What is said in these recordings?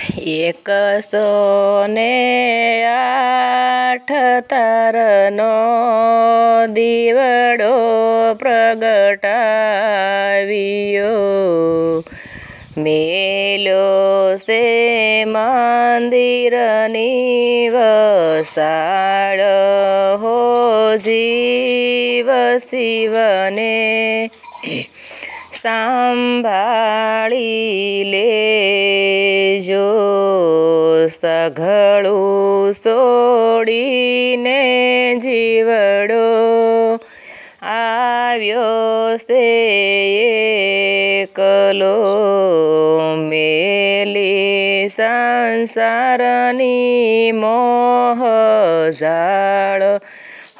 108 તારનો દીવડો પ્રગટાવ્યો, મેલ્યો સે મંદિરની વસાળ હો જીવ શિવને સાંભાળી લેજો, સઘળું છોડીને જીવડો આવ્યો સે એકલો, મેલી સંસારની મોહ જાળ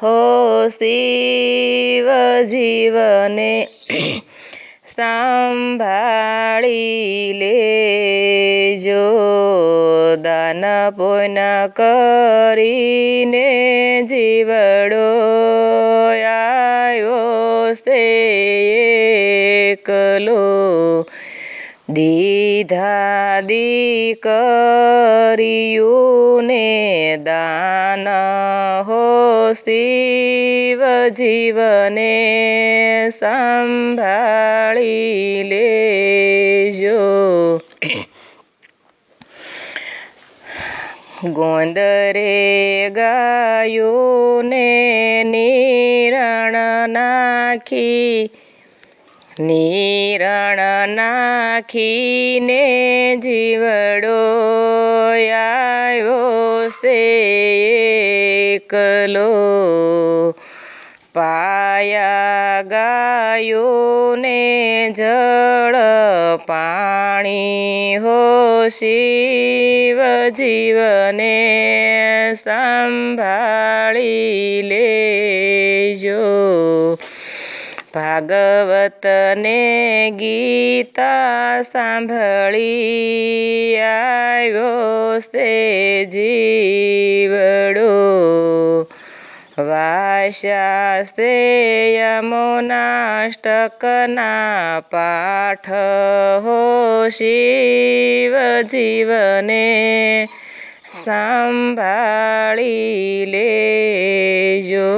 હો શિવ જીવને સાંભાળી લેજો, દાન પુણ્ય કરીને જીવડો આવ્યો સે એકલો, દીધા દીકરીઓને દાન હો શિવ જીવને સાંભાળી લેજો, ગોંદરે ગાયોને નિરણ નાખીને જીવડો આવ્યો સે એકલો, પાયા ગાયોને જળ પાણી હો શિવ જીવને સાંભાળી લેજો, ભાગવતને ગીતા સાંભળી આવ્યો સે જીવડો, વાસ્યા સે યમુનાષ્ટકના પાઠ હો શિવ જીવને સાંભાળી લેજો,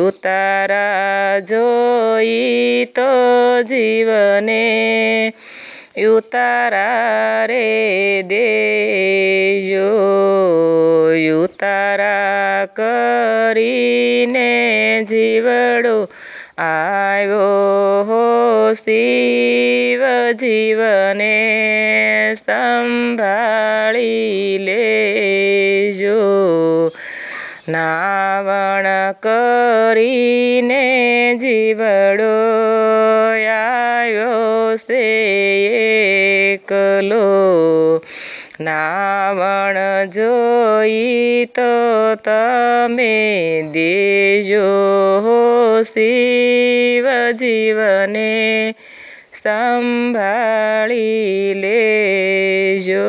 ઉતારા જોઈ તો જીવને ઉતારા રે દેજો, ઉતારા કરીને જીવડો આવ્યો હો શિવ જીવને સંભાળી લેજો, નાવણ કરીને જીવડો આવ્યો સે એકલો, નાવણ જોઈ તો તમે દેજો હો શિવ જીવને સંભાળી લેજો.